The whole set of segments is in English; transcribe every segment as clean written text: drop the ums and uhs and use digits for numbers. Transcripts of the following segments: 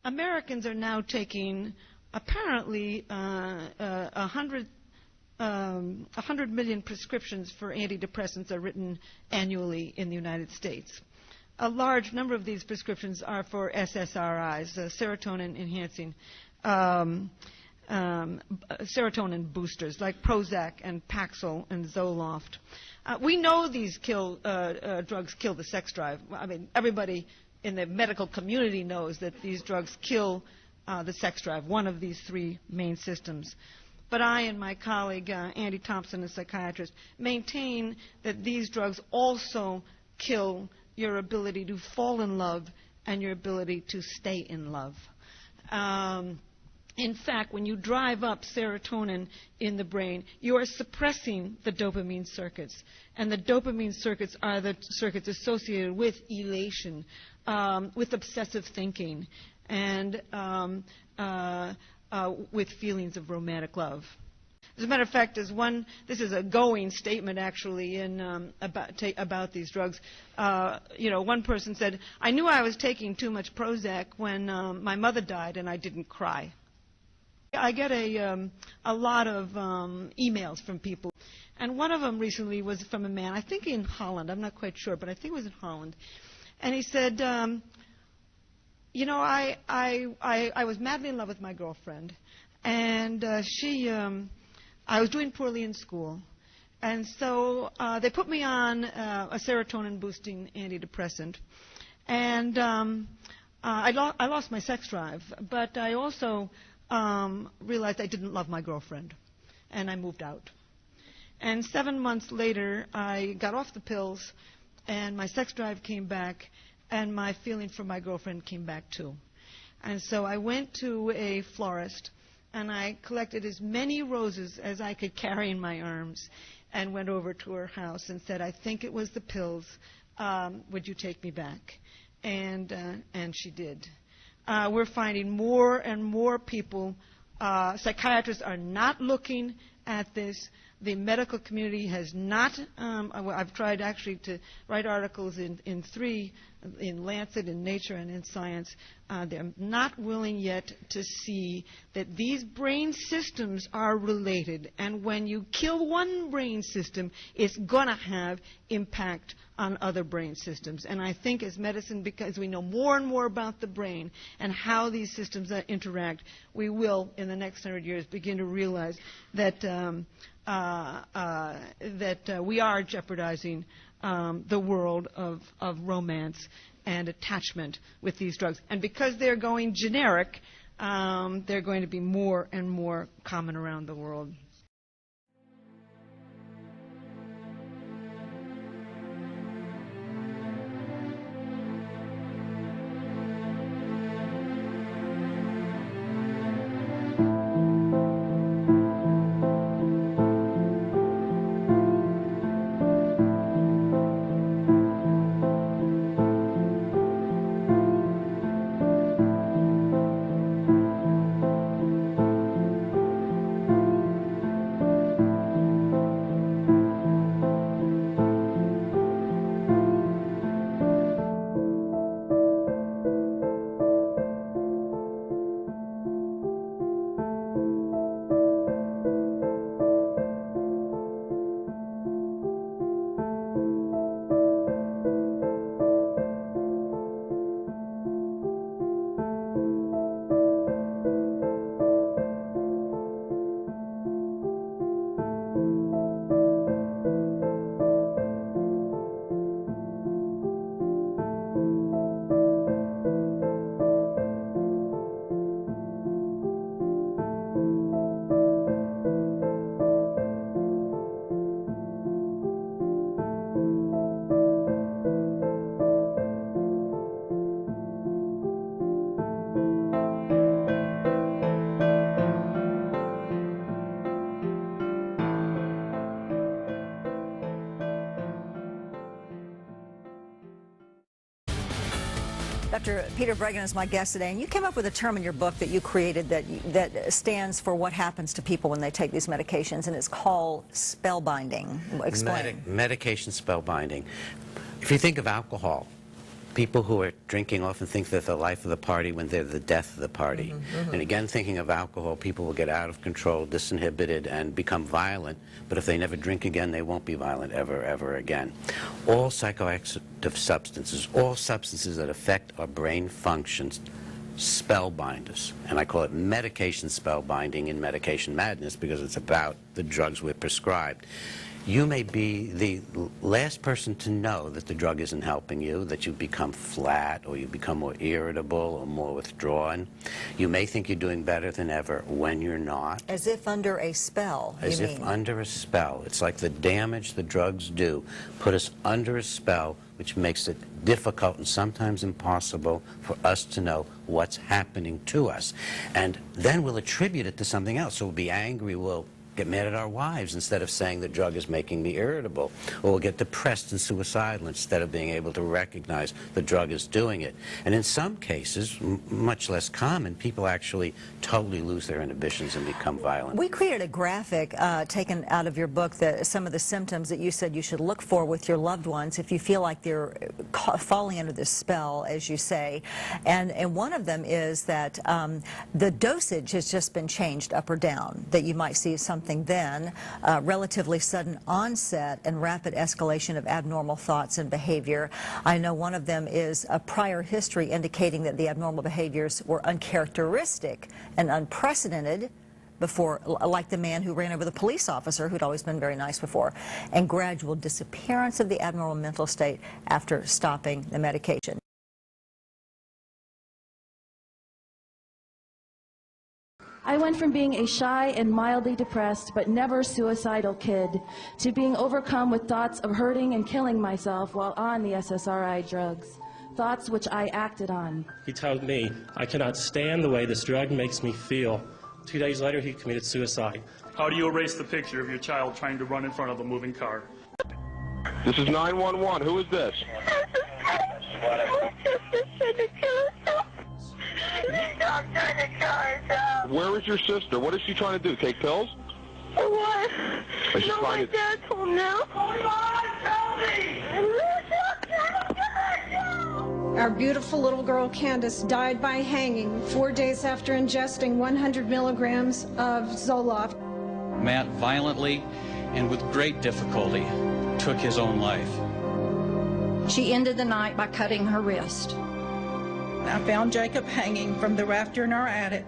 Americans are now taking apparently 100 million prescriptions for antidepressants are written annually in the United States. A large number of these prescriptions are for SSRIs, serotonin-enhancing, serotonin boosters like Prozac and Paxil and Zoloft. We know these drugs kill the sex drive. I mean, everybody in the medical community knows that these drugs kill the sex drive, one of these three main systems. But I and my colleague, Andy Thompson, a psychiatrist, maintain that these drugs also kill your ability to fall in love and your ability to stay in love. In fact, when you drive up serotonin in the brain, you are suppressing the dopamine circuits. And the dopamine circuits are the circuits associated with elation, with obsessive thinking, and with feelings of romantic love. As a matter of fact, this is a going statement actually about these drugs. One person said, "I knew I was taking too much Prozac when my mother died and I didn't cry." I get a lot of emails from people, and one of them recently was from a man, I think in Holland, I'm not quite sure, but I think it was in Holland, and he said, I was madly in love with my girlfriend, and I was doing poorly in school, and so they put me on a serotonin-boosting antidepressant, and I lost my sex drive, but I also realized I didn't love my girlfriend, and I moved out. And 7 months later, I got off the pills, and my sex drive came back, and my feeling for my girlfriend came back too. And so I went to a florist, and I collected as many roses as I could carry in my arms, and went over to her house and said, "I think it was the pills. Would you take me back?" And she did. We're finding more and more people. Psychiatrists are not looking at this. The medical community has not. I've tried actually to write articles in three, in Lancet, in Nature, and in Science. They're not willing yet to see that these brain systems are related. And when you kill one brain system, it's going to have impact on other brain systems. And I think as medicine, because we know more and more about the brain and how these systems interact, we will, in the next 100 years, begin to realize that we are jeopardizing the world of romance and attachment with these drugs. And because they're going generic, they're going to be more and more common around the world. Dr. Peter Breggin is my guest today, and you came up with a term in your book that you created that stands for what happens to people when they take these medications, and it's called spellbinding. Explain. Medication spellbinding. If you think of alcohol, People who are drinking often think they're the life of the party when they're the death of the party. And again, thinking of alcohol, people will get out of control, disinhibited, and become violent. But if they never drink again, they won't be violent ever again. All psychoactive substances, all substances that affect our brain functions, spellbind us. And I call it medication spellbinding in medication madness because it's about the drugs we're prescribed. You may be the last person to know that the drug isn't helping you, that you become flat or you become more irritable or more withdrawn. You may think you're doing better than ever when you're not. As if under a spell, As if under a spell. It's like the damage the drugs do put us under a spell, which makes it difficult and sometimes impossible for us to know what's happening to us. And then we'll attribute it to something else. So we'll be angry, we'll get mad at our wives instead of saying the drug is making me irritable. Or we'll get depressed and suicidal instead of being able to recognize the drug is doing it. And in some cases, much less common, people actually totally lose their inhibitions and become violent. We created a graphic taken out of your book, some of the symptoms that you said you should look for with your loved ones if you feel like they're falling under this spell, as you say. And one of them is that the dosage has just been changed up or down, that you might see something then, relatively sudden onset and rapid escalation of abnormal thoughts and behavior. I know one of them is a prior history indicating that the abnormal behaviors were uncharacteristic and unprecedented before, like the man who ran over the police officer who'd always been very nice before, and gradual disappearance of the abnormal mental state after stopping the medication. I went from being a shy and mildly depressed but never suicidal kid to being overcome with thoughts of hurting and killing myself while on the SSRI drugs, thoughts which I acted on. He told me I cannot stand the way this drug makes me feel. 2 days later, he committed suicide. How do you erase the picture of your child trying to run in front of a moving car? This is 911. Who is this? Where is your sister? What is she trying to do? Take pills? For what? No, my dad told me. Our beautiful little girl Candace died by hanging 4 days after ingesting 100 milligrams of Zoloft. Matt violently and with great difficulty took his own life. She ended the night by cutting her wrist. I found Jacob hanging from the rafter in our attic.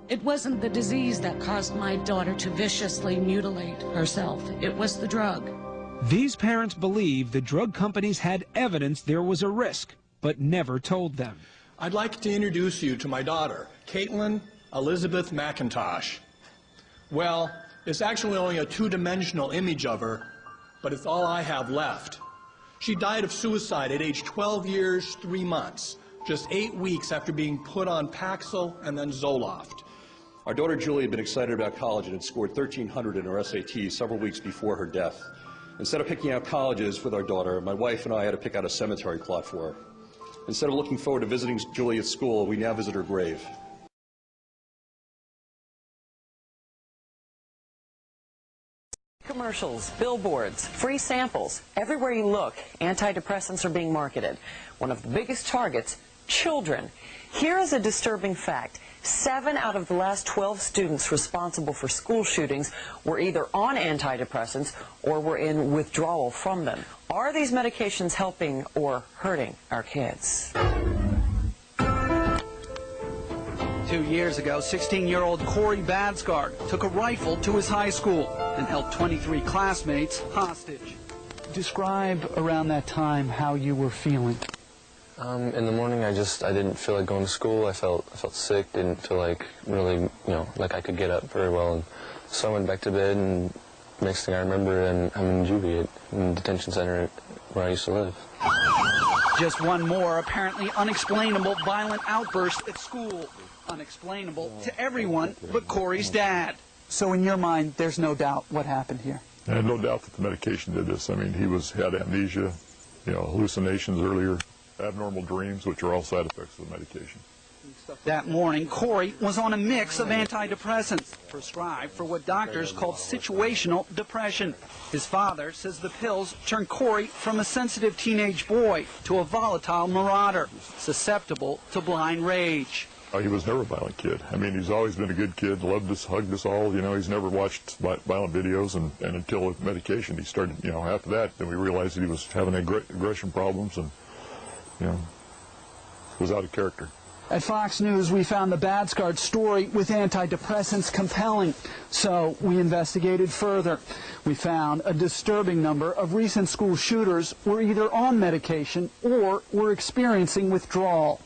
It wasn't the disease that caused my daughter to viciously mutilate herself. It was the drug. These parents believe the drug companies had evidence there was a risk, but never told them. I'd like to introduce you to my daughter, Caitlin Elizabeth McIntosh. Well, it's actually only a two-dimensional image of her, but it's all I have left. She died of suicide at age 12 years, 3 months, just 8 weeks after being put on Paxil and then Zoloft. Our daughter Julie had been excited about college and had scored 1,300 in her SAT several weeks before her death. Instead of picking out colleges with our daughter, my wife and I had to pick out a cemetery plot for her. Instead of looking forward to visiting Julie at school, we now visit her grave. Commercials, billboards, free samples. Everywhere you look, antidepressants are being marketed. One of the biggest targets, children. Here is a disturbing fact. 7 out of the last 12 students responsible for school shootings were either on antidepressants or were in withdrawal from them. Are these medications helping or hurting our kids? 2 years ago, 16-year-old Corey Badsgard took a rifle to his high school and held 23 classmates hostage. Describe around that time how you were feeling. In the morning, I didn't feel like going to school. I felt sick. Didn't feel like really, like I could get up very well. And so I went back to bed. And next thing I remember, I'm in juvie in the detention center where I used to live. Just one more apparently unexplainable violent outburst at school. Unexplainable to everyone but Corey's dad. So in your mind, there's no doubt what happened here. I have no doubt that the medication did this. I mean, he had amnesia, hallucinations earlier. Abnormal dreams, which are all side effects of the medication. That morning, Corey was on a mix of antidepressants, prescribed for what doctors called situational depression. His father says the pills turned Corey from a sensitive teenage boy to a volatile marauder, susceptible to blind rage. He was never a violent kid. I mean, he's always been a good kid, loved us, hugged us all. You know, he's never watched violent videos, and until the medication, he started, you know, after that, then we realized that he was having aggression problems and, you know, was out of character. At Fox News, we found the Badscard story with antidepressants compelling, so we investigated further. We found a disturbing number of recent school shooters were either on medication or were experiencing withdrawal.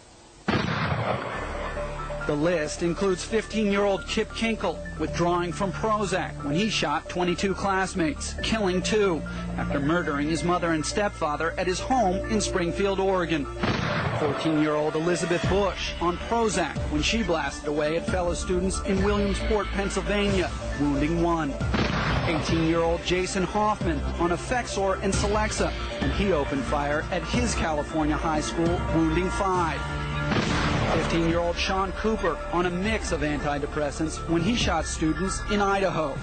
The list includes 15-year-old Kip Kinkle withdrawing from Prozac when he shot 22 classmates, killing 2 after murdering his mother and stepfather at his home in Springfield, Oregon. 14-year-old Elizabeth Bush on Prozac when she blasted away at fellow students in Williamsport, Pennsylvania, wounding 1. 18-year-old Jason Hoffman on Effexor and Celexa when he opened fire at his California high school, wounding 5. 15-year-old Sean Cooper on a mix of antidepressants when he shot students in Idaho.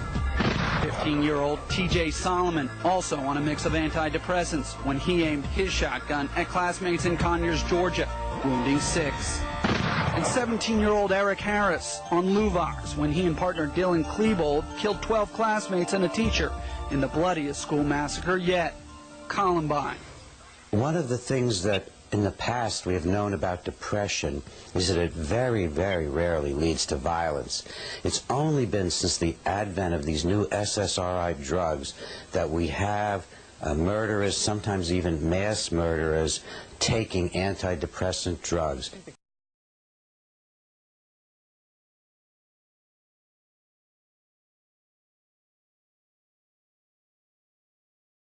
15-year-old TJ Solomon also on a mix of antidepressants when he aimed his shotgun at classmates in Conyers, Georgia, wounding 6. And 17-year-old Eric Harris on Luvox when he and partner Dylan Klebold killed 12 classmates and a teacher in the bloodiest school massacre yet, Columbine. One of the things that in the past we have known about depression is that it very, very rarely leads to violence. It's only been since the advent of these new SSRI drugs that we have murderers, sometimes even mass murderers, taking antidepressant drugs.